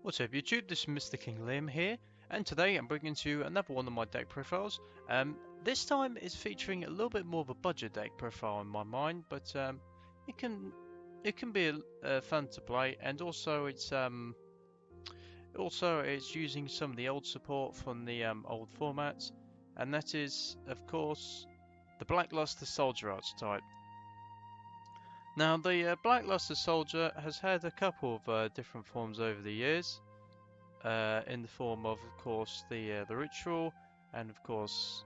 What's up YouTube, this is MrKingLiam here, and today I'm bringing to you another one of my deck profiles. This time it's featuring a little bit more of a budget deck profile in my mind, but it can be fun to play, and also it's using some of the old support from the old formats, and that is of course the Black Luster Solider Archetype. Now the Black Luster Soldier has had a couple of different forms over the years. In the form of course, the ritual, and of course,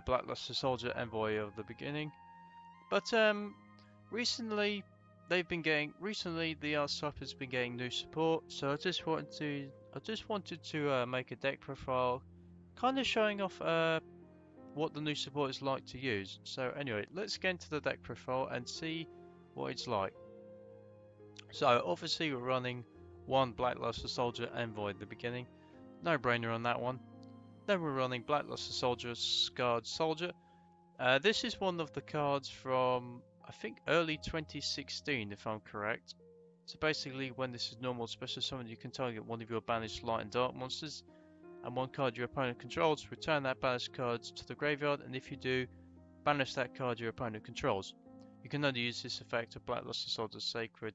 Black Luster Soldier Envoy of the beginning. But recently, the archetype has been getting new support. So I just wanted to make a deck profile, kind of showing off what the new support is like to use. So anyway, let's get into the deck profile and see what it's like. So obviously we're running one Black Luster Solider Envoy at the beginning. No brainer on that one. Then we're running Black Luster Soldier Scarred Soldier. This is one of the cards from, I think, early 2016 if I'm correct. So basically when this is normal special summon, you can target one of your banished light and dark monsters and one card your opponent controls. Return that banished card to the graveyard, and if you do, banish that card your opponent controls. You can only use this effect of Black Luster Soldier Sacred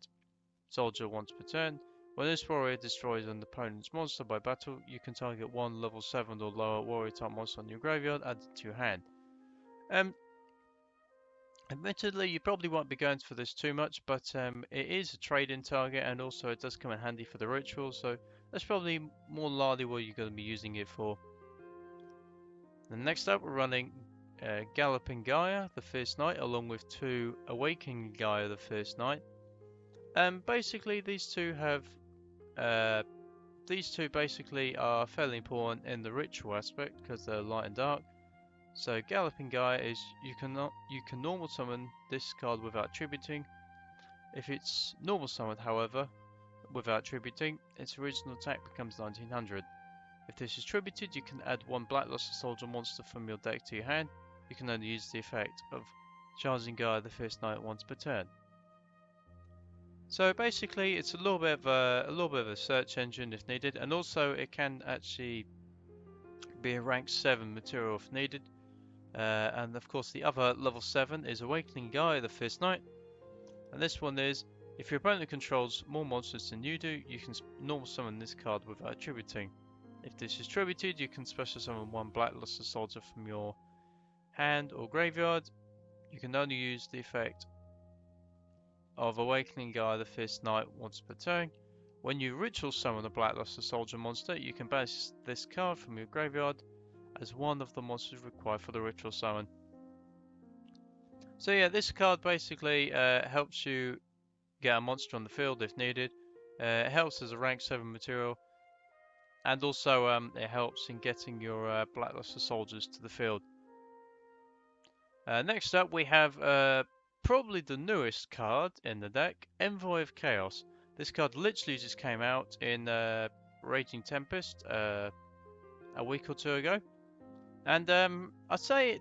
Soldier once per turn. When this warrior destroys an opponent's monster by battle, you can target one level 7 or lower warrior type monster on your graveyard added to your hand. Admittedly, you probably won't be going for this too much, but it is a trade-in target, and also it does come in handy for the ritual, so that's probably more likely what you're going to be using it for. And next up, we're running Galloping Gaia, the Fierce Knight, along with two Awakening Gaia, the Fierce Knight. Basically, these two basically are fairly important in the ritual aspect because they're light and dark. So Galloping Gaia is you can normal summon this card without tributing. If it's normal summoned, however, without tributing, its original attack becomes 1900. If this is tributed, you can add one Black Luster Soldier monster from your deck to your hand. You can only use the effect of charging Gaia the Fierce Knight once per turn. So basically, it's a little bit of a search engine if needed, and also it can actually be a rank 7 material if needed. And of course, the other level 7 is Awakening Gaia, the Fierce Knight, and this one is if your opponent controls more monsters than you do, you can normal summon this card without tributing. If this is tributed, you can special summon one Black Luster Soldier from your hand or graveyard. You can only use the effect of Awakening Gaia the Fierce Knight once per turn. When you ritual summon a Black Luster Soldier monster, you can banish this card from your graveyard as one of the monsters required for the ritual summon. So yeah, this card basically helps you get a monster on the field if needed. It helps as a rank 7 material, and also it helps in getting your Black Luster Soldiers to the field. Next up we have probably the newest card in the deck, Envoy of Chaos. This card literally just came out in Raging Tempest a week or two ago, and I'd say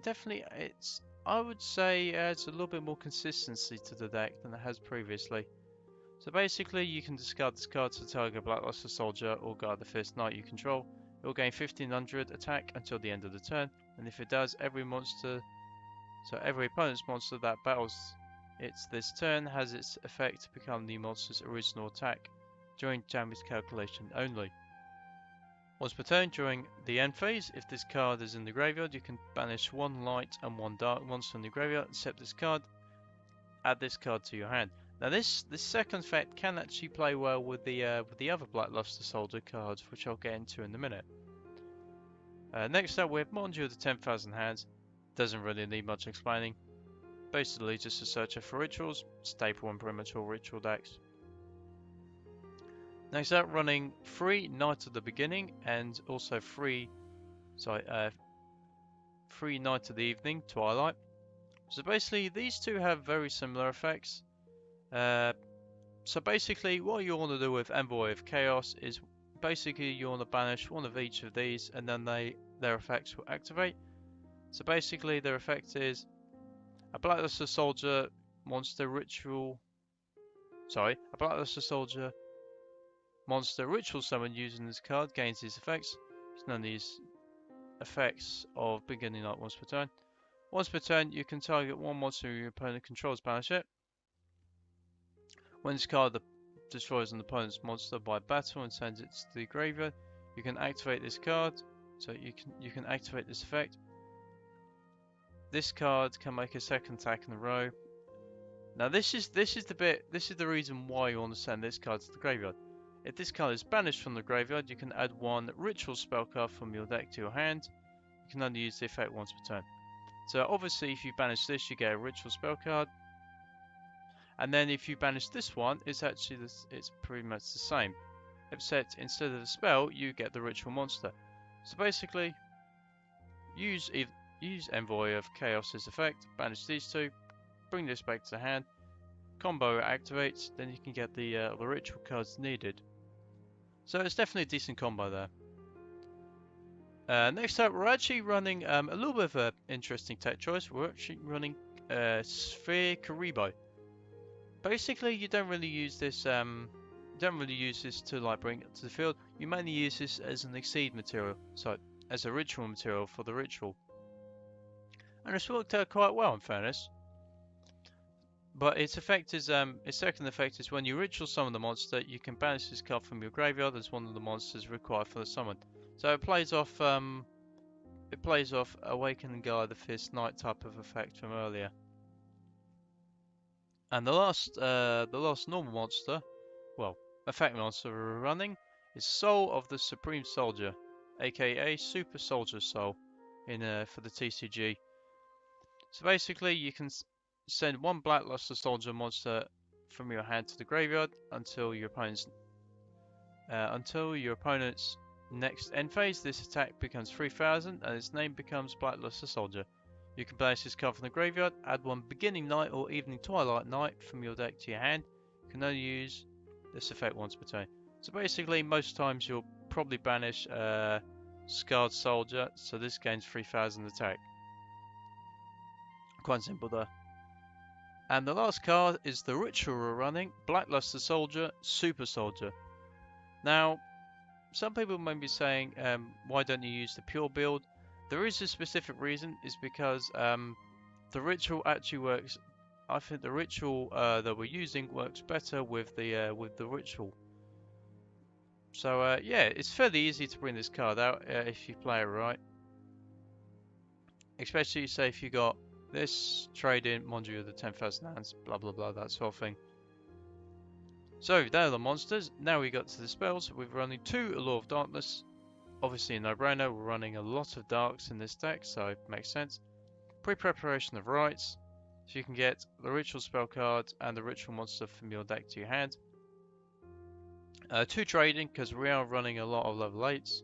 I would say it's a little bit more consistency to the deck than it has previously. So basically, you can discard this card to target Black Luster Soldier or guard the Fierce Knight you control. It will gain 1500 attack until the end of the turn, and if it does, every opponent's monster that battles this turn has its effect become the monster's original attack during damage calculation only. Once per turn during the end phase, if this card is in the graveyard, you can banish one light and one dark monster in the graveyard, except this card. Add this card to your hand. Now this second effect can actually play well with the other Black Luster Soldier cards, which I'll get into in a minute. Next up we have Monju of the 10,000 Hands. Doesn't really need much explaining. Basically just a searcher for rituals, staple in premature ritual decks. Next up, running 3 Night of the Beginning and also 3 Night of the Evening, Twilight. So basically these two have very similar effects. So basically what you want to do with Envoy of Chaos is basically you want to banish one of each of these, and then their effects will activate. So basically their effect is a Black Luster Soldier monster ritual. A Black Luster Soldier monster ritual summon using this card gains these effects. It's none of these effects of beginning night once per turn. Once per turn, you can target one monster your opponent controls, banish it. When this card destroys an opponent's monster by battle and sends it to the graveyard, you can activate this card. So you can activate this effect. This card can make a second attack in a row. Now this is the reason why you want to send this card to the graveyard. If this card is banished from the graveyard, you can add one ritual spell card from your deck to your hand. You can only use the effect once per turn. So obviously if you banish this, you get a ritual spell card. And then if you banish this one, it's pretty much the same. Except instead of the spell, you get the ritual monster. So basically, use Envoy of Chaos's effect, banish these two, bring this back to the hand, combo activates, then you can get the ritual cards needed. So it's definitely a decent combo there. Next up, we're actually running a little bit of an interesting tech choice. We're actually running Sphere Karibo. Basically, you don't really use this. To like bring it to the field. You mainly use this as an exceed material, so as a ritual material for the ritual. And it's worked out quite well, in fairness. But its effect is its second effect is when you ritual summon the monster, you can banish this card from your graveyard as one of the monsters required for the summon. So it plays off Awakening Guard, the Fierce Knight type of effect from earlier. And the last normal monster, well, effect monster we're running is Soul of the Supreme Soldier, aka Super Soldier Soul, for the TCG. So basically, you can send one Black Luster Solider monster from your hand to the graveyard until your opponent's next end phase. This attack becomes 3000 and its name becomes Black Luster Solider. You can banish this card from the graveyard, add one Beginning Night or Evening Twilight Night from your deck to your hand. You can only use this effect once per turn. So basically, most times you'll probably banish Scarred Soldier, so this gains 3000 attack. Quite simple there. And the last card is the ritual we're running, Black Luster Solider, Super Soldier. Now, some people may be saying, why don't you use the pure build? There is a specific reason, is because the ritual actually works. I think the ritual that we're using works better with the ritual. So yeah, it's fairly easy to bring this card out if you play it right. Especially say if you got this trade in, Mondrian of the 10,000 hands, blah blah blah, that sort of thing. So there are the monsters. Now we got to the spells. We're running 2 Allure of Darkness. Obviously a no-brainer. We're running a lot of darks in this deck, so it makes sense. Pre-preparation of rites. So you can get the ritual spell card and the ritual monster from your deck to your hand. 2 trading, because we are running a lot of level 8s.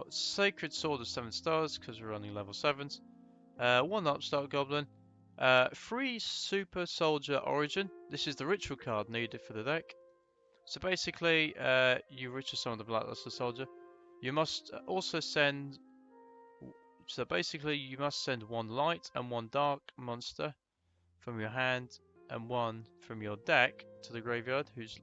Sacred Sword of 7 stars, because we're running level 7s. 1 Upstart Goblin. 3 Super Soldier Origin. This is the ritual card needed for the deck. So basically, you ritual summon the Black Luster Soldier. You must also send. So basically, you must send 1 light and 1 dark monster from your hand and 1 from your deck to the graveyard, whose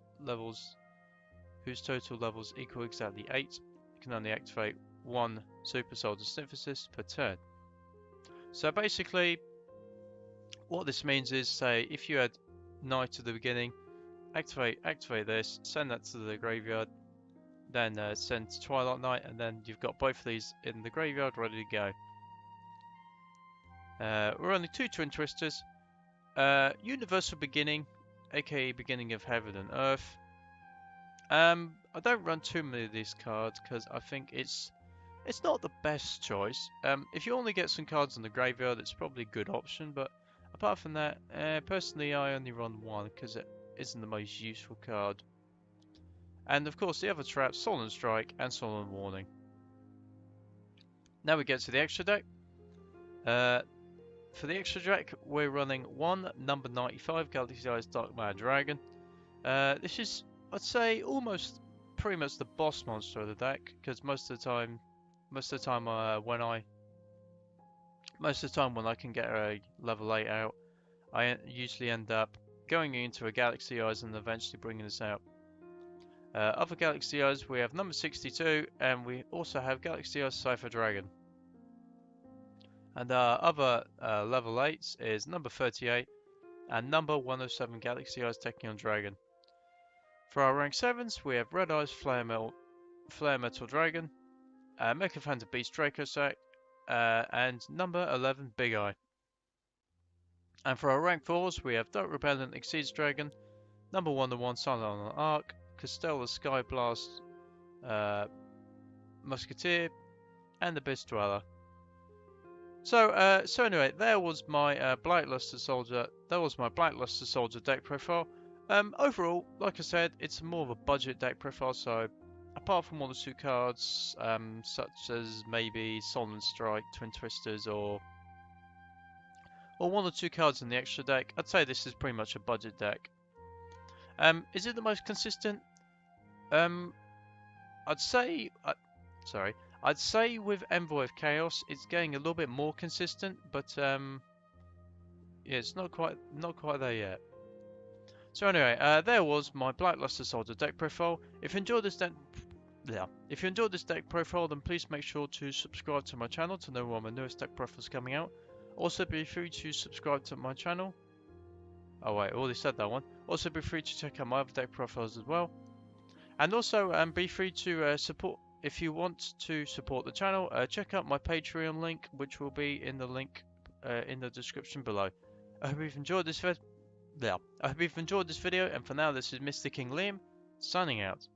total levels equal exactly 8. You can only activate 1 Super Soldier Synthesis per turn. So basically, what this means is, say, if you had Night at the beginning, activate this, send that to the graveyard, then send Twilight Night, and then you've got both of these in the graveyard ready to go. We're running 2 Twin Twisters, Universal Beginning, aka Beginning of Heaven and Earth. I don't run too many of these cards because I think it's not the best choice. If you only get some cards in the graveyard, it's probably a good option, but apart from that, personally I only run 1 because it isn't the most useful card. And of course the other traps, Solemn Strike and Solemn Warning. Now we get to the extra deck. For the extra deck, we're running 1 number 95 Galaxy Eyes Dark Mad Dragon. This is, I'd say, pretty much the boss monster of the deck, because most of the time when I can get a level 8 out, I usually end up going into a Galaxy Eyes and eventually bringing this out. Other Galaxy Eyes, we have number 62, and we also have Galaxy Eyes Cypher Dragon. And our other level 8s is number 38 and number 107 Galaxy Eyes Tachyon Dragon. For our rank 7s, we have Red Eyes Flare Metal Dragon, Mecha Phantom Beast Draco Sack, and number 11 Big Eye. And for our rank 4s, we have Dark Repellent Exceeds Dragon, number 101 Silent Arc, Castella Sky Blast Musketeer, and Abyss Dweller. So anyway, there was my Black Luster Soldier. That was my Black Luster Soldier deck profile. Overall, like I said, it's more of a budget deck profile. So, apart from 1 or 2 cards, such as maybe Solemn Strike, Twin Twisters, or 1 or 2 cards in the extra deck, I'd say this is pretty much a budget deck. Is it the most consistent? I'd say with Envoy of Chaos, it's getting a little bit more consistent, but yeah, it's not quite there yet. So anyway, there was my Black Luster Soldier deck profile. If you enjoyed this deck profile, then please make sure to subscribe to my channel to know when my newest deck profiles coming out. Also, be free to subscribe to my channel. Oh wait, I already said that one. Also, be free to check out my other deck profiles as well. And also, be free to support. If you want to support the channel, check out my Patreon link, which will be in the link in the description below. I hope you've enjoyed this video. And for now, this is MrKingLiam signing out.